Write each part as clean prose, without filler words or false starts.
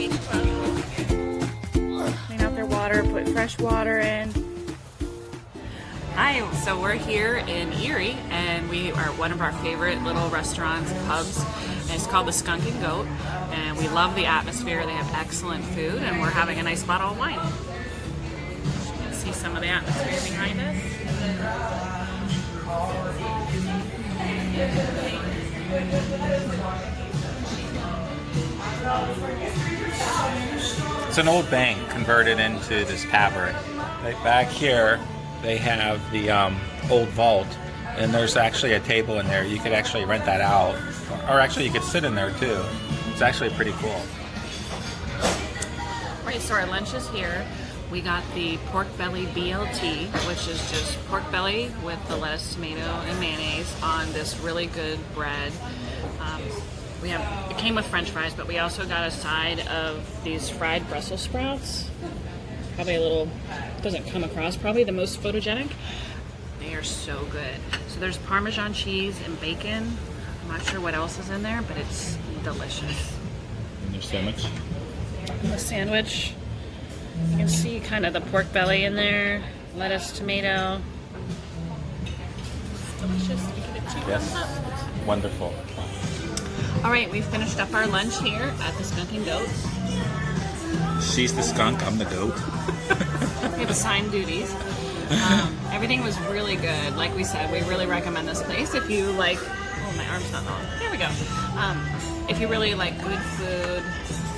Clean out their water, put fresh water in. Hi, so we're here in Erie, and we are at one of our favorite little restaurants, pubs, and it's called the Skunk Goat, and we love the atmosphere. They have excellent food, and we're having a nice bottle of wine. You can see some of the atmosphere behind us. It's an old bank converted into this tavern. Right back here, they have the old vault, and there's actually a table in there. You could actually rent that out, or actually you could sit in there too. It's actually pretty cool. Right, so our lunch is here. We got the pork belly BLT, which is just pork belly with the lettuce, tomato, and mayonnaise on this really good bread. It came with French fries, but we also got a side of these fried Brussels sprouts. Probably a little, doesn't come across probably the most photogenic. They are so good. So there's Parmesan cheese and bacon. I'm not sure what else is in there, but it's delicious. And their sandwich. The sandwich. You can see kind of the pork belly in there, lettuce, tomato. It's delicious. You give it 2 thumbs up. Wonderful. All right, we finished up our lunch here at the Skunk Goat. She's the skunk, I'm the goat. We have assigned duties. Everything was really good. Like we said, we really recommend this place if you like. Oh, my arm's not long. There we go. If you really like good food,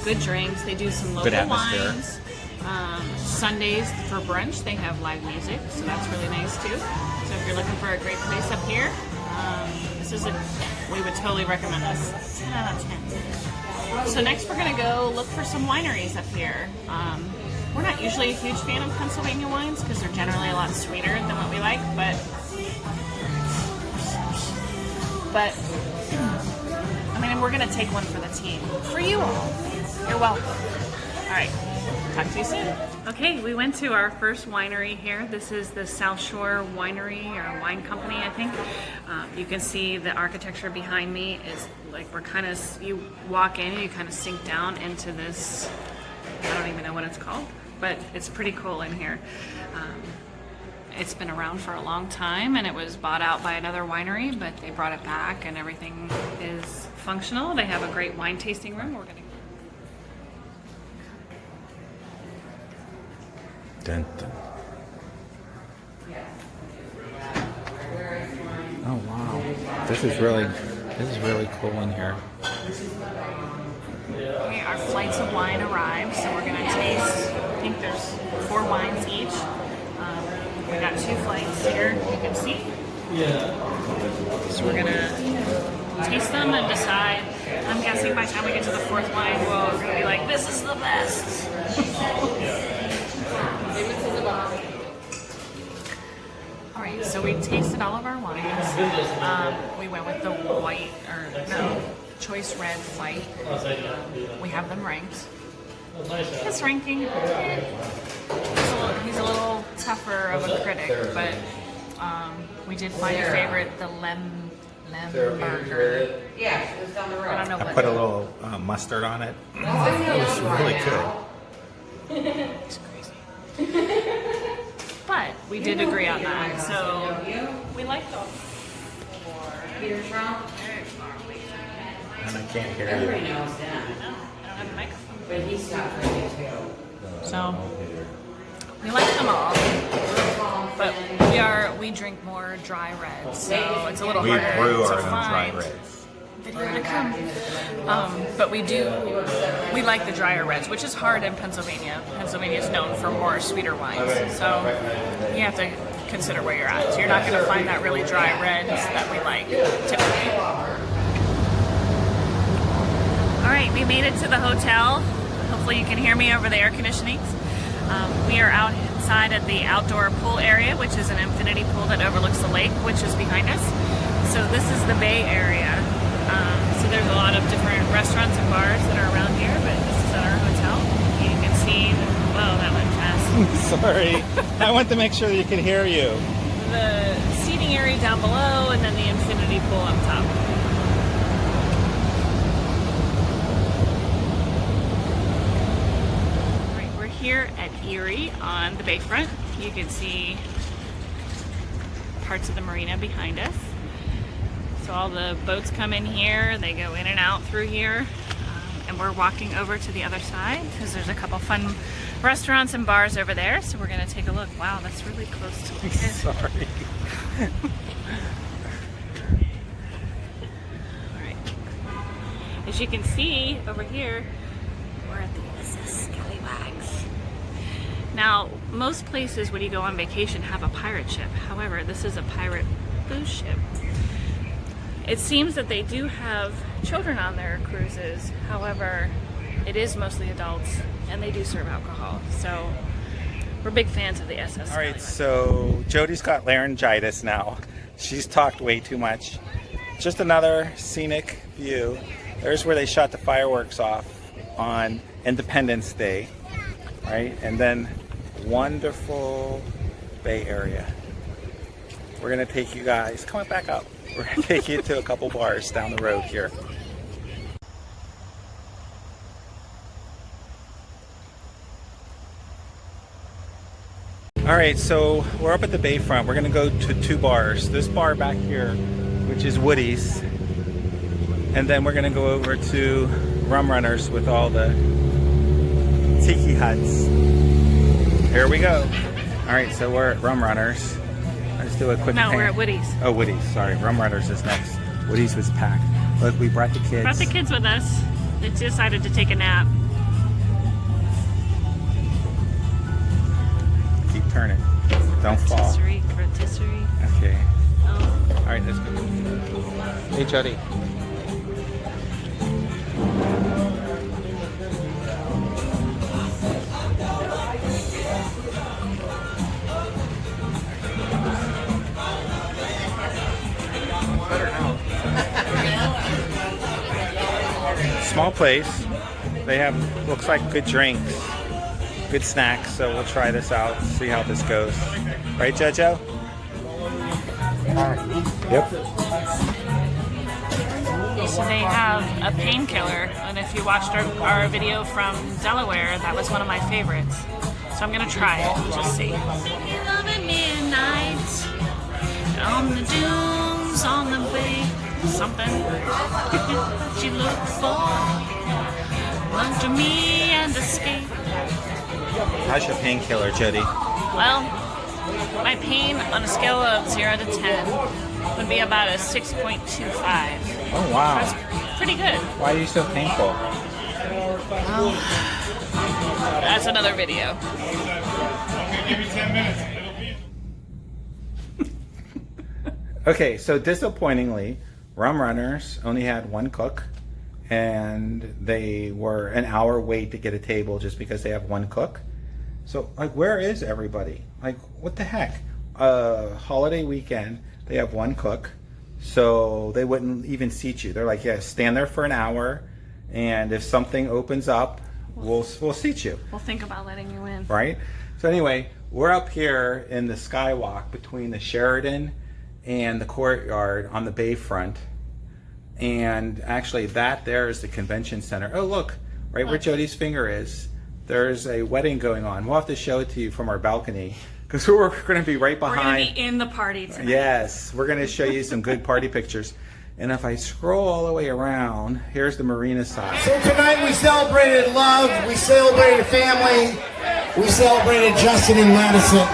good drinks, they do some local Good atmosphere. wines. Sundays for brunch, they have live music, so that's really nice too. So if you're looking for a great place up here, we would totally recommend this. 10 out of 10. So next we're gonna go look for some wineries up here. We're not usually a huge fan of Pennsylvania wines because they're generally a lot sweeter than what we like, but I mean, we're gonna take one for the team, for you all. You're welcome. All right. Talk to you soon. Okay, we went to our first winery here. This is the South Shore Winery or Wine Company, I think. You can see the architecture behind me is like you walk in and you kind of sink down into this, I don't even know what it's called, but it's pretty cool in here. It's been around for a long time and it was bought out by another winery, but they brought it back and everything is functional. They have a great wine tasting room. We're gonna Dun, dun. Oh wow, this is really cool in here. Okay, our flights of wine arrived, so we're gonna taste. I think there's 4 wines each. We got 2 flights here. You can see. So we're gonna taste them and decide. I'm guessing by the time we get to the 4th wine, we're gonna be like, "This is the best." Alright, so we tasted all of our wines. We went with the choice red flight. We have them ranked. His ranking, he's a little tougher of a critic, but we did find a favorite, the Lem Burger. Yeah, it was down the road. I don't know I what. put a little mustard on it. It was really good. It's crazy. But we did agree on that, so we like them. Bayfront. And I can't hear Everybody you. knows that. I don't have a microphone. But he stopped drinking too. So we like them all, but we drink more dry reds, so it's a little We harder brew to our own dry find. reds. Video to come. But we like the drier reds, which is hard in Pennsylvania. Pennsylvania is known for more sweeter wines, so you have to consider where you're at. So you're not going to find that really dry reds that we like typically. All right, we made it to the hotel. Hopefully you can hear me over the air conditioning. We are outside at the outdoor pool area, which is an infinity pool that overlooks the lake, which is behind us. So this is the Bay Area. So there's a lot of different restaurants and bars that are around here, but this is our hotel. You can see, wow, that went fast. Sorry, I want to make sure that you can hear you. The seating area down below, and then the infinity pool up top. here at Erie on the Bayfront. You can see parts of the marina behind us. So all the boats come in here, they go in and out through here. And we're walking over to the other side because there's a couple fun restaurants and bars over there. So we're gonna take a look. Wow, that's really close to the kid. Sorry. All right. As you can see over here, we're at the SS Scallywags. Now, most places when you go on vacation have a pirate ship. However, this is a pirate booze ship. It seems that they do have children on their cruises. However, it is mostly adults and they do serve alcohol. So we're big fans of the SS. All right, so Jody's got laryngitis now. She's talked way too much. Just another scenic view. There's where they shot the fireworks off on Independence Day, right? And then wonderful Bay Area. We're gonna take you guys, come on back up. We're gonna take you to a couple bars down the road here. All right, so we're up at the Bayfront. We're gonna go to two bars. This bar back here, which is Woody's, and then we're gonna go over to Rum Runners with all the tiki huts. Here we go. All right, so we're at Rum Runners. Let's do a quick No, pan. we're at Woody's. Oh, Woody's, sorry. Rum Runners is next. Woody's was packed. Look, we brought the kids. Brought the kids with us. They decided to take a nap. Keep turning. Don't fall. Rotisserie. Okay. Oh. All right, let's go. Hey, Jody. Small place. They have, looks like good drinks, good snacks. So we'll try this out, see how this goes. Right, Jojo? Yep. So they have a painkiller, and if you watched our video from Delaware, that was one of my favorites. So I'm gonna try it and just see. Love at midnight, on the dunes, on the bay, something that you look for. Run to me and escape. How's your painkiller, Jody? Well, my pain on a scale of 0 to 10 would be about a 6.25. Oh, wow. That's pretty good. Why are you so painful? Well, that's another video. Give me 10 minutes. Okay, so disappointingly, Rum Runners only had one cook, and they were an hour wait to get a table just because they have one cook. So, like, where is everybody? Like, what the heck? Holiday weekend, they have one cook, so they wouldn't even seat you. They're like, yeah, stand there for an hour, and if something opens up, we'll seat you. We'll think about letting you in. Right? So anyway, we're up here in the skywalk between the Sheraton and the courtyard on the Bayfront. And actually that there is the convention center. Oh, look, right where Jody's finger is, there's a wedding going on. We'll have to show it to you from our balcony because we're going to be right behind. We're going to be in the party tonight. Yes, we're going to show you some good party pictures. And if I scroll all the way around, here's the Marina side. So tonight we celebrated love, we celebrated family, we celebrated Justin and Madison.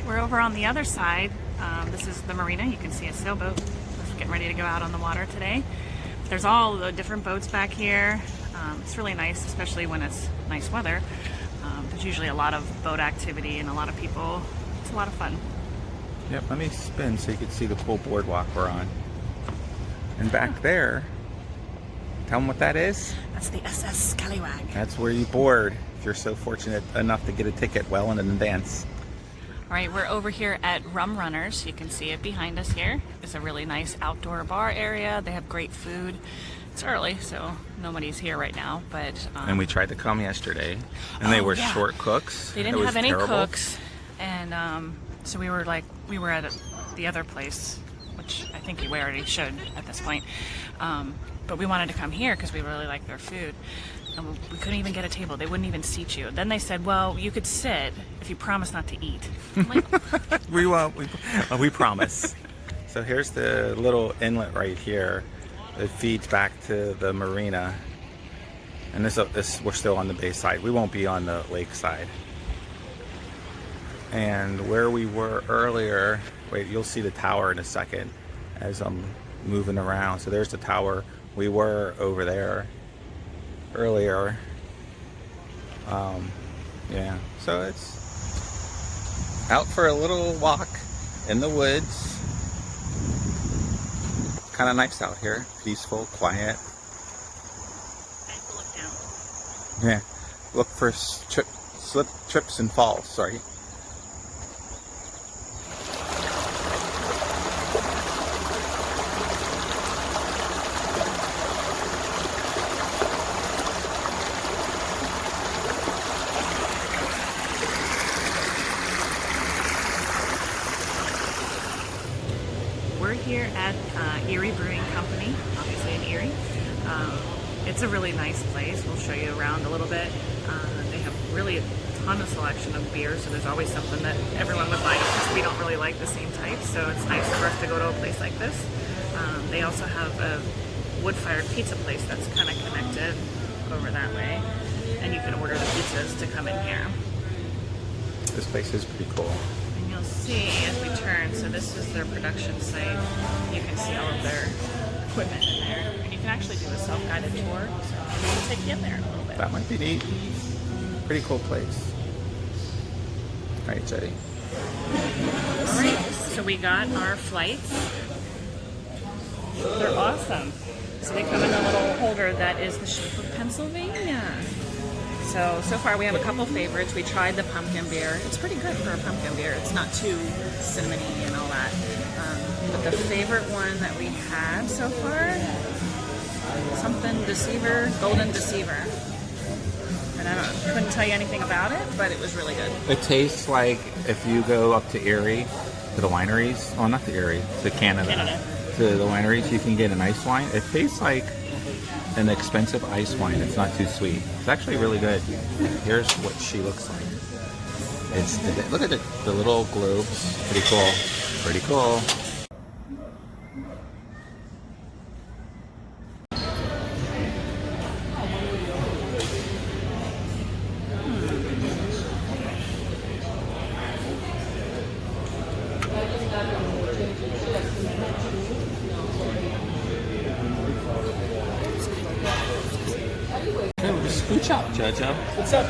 We're over on the other side. This is the Marina. You can see a sailboat. We're getting ready to go out on the water today. There's all the different boats back here. It's really nice, especially when it's nice weather. There's usually a lot of boat activity and a lot of people. It's a lot of fun. Yep, let me spin so you can see the cool boardwalk we're on. And back there, tell them what that is. That's the SS Scallywag. That's where you board if you're so fortunate enough to get a ticket well in advance. All right, we're over here at Rum Runners. You can see it behind us here. It's a really nice outdoor bar area. They have great food. It's early, so nobody's here right now, but... and we tried to come yesterday, and they were short cooks. They didn't have any cooks, and so we were at the other place, which I think we already showed at this point. But we wanted to come here because we really like their food. And we couldn't even get a table. They wouldn't even seat you. Then they said, well, you could sit if you promise not to eat. I'm like, we won't. We promise. So here's the little inlet right here. It feeds back to the marina. And this we're still on the bay side. We won't be on the lake side. And where we were earlier, wait, you'll see the tower in a second as I'm moving around. So there's the tower. We were over there earlier. Yeah, so it's out for a little walk in the woods. Kind of nice out here, peaceful, quiet. look down. Yeah, look for trips and falls. Sorry. We're here at Erie Brewing Company, obviously in Erie. It's a really nice place. We'll show you around a little bit. They have really a ton of selection of beer, so there's always something that everyone would like because we don't really like the same type, so it's nice for us to go to a place like this. They also have a wood-fired pizza place that's kind of connected over that way, and you can order the pizzas to come in here. This place is pretty cool. And you'll see as we turn, so this is their production site. You can see all of their equipment in there. And you can actually do a self-guided tour, so we'll take you in there in a little bit. That might be neat. Pretty cool place. All right, Jetty. All right, so we got our flights. They're awesome. So they come in a little holder that is the shape of Pennsylvania. So far we have a couple favorites. We tried the pumpkin beer. It's pretty good for a pumpkin beer. It's not too cinnamony and all that. But the favorite one that we had so far, something Deceiver, Golden Deceiver. And I couldn't tell you anything about it, but it was really good. It tastes like if you go up to Erie, to the wineries. Oh, not to Erie, to Canada. To the wineries, you can get an ice wine. It tastes like an expensive ice wine. It's not too sweet. It's actually really good. Here's what she looks like. Look at the little globes. Pretty cool. Pretty cool. Scooch up. Jojo. What's up?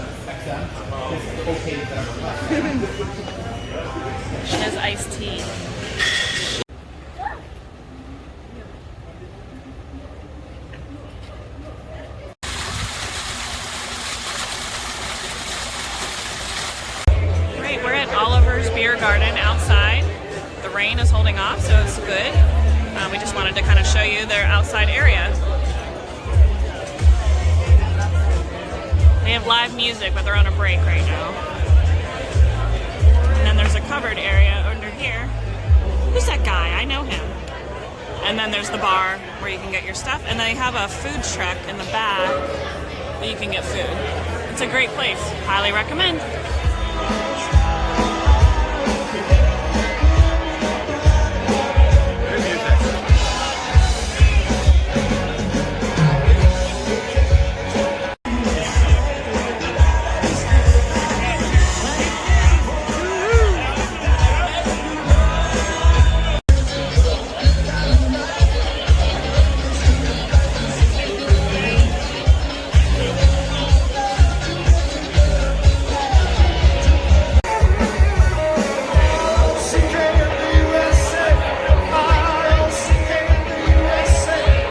She has iced tea. Right, we're at Oliver's Beer Garden outside. The rain is holding off, so it's good. We just wanted to kind of show you their outside area. They have live music, but they're on a break right now. And then there's a covered area under here. Who's that guy? I know him. And then there's the bar where you can get your stuff. And they have a food truck in the back where you can get food. It's a great place. Highly recommend.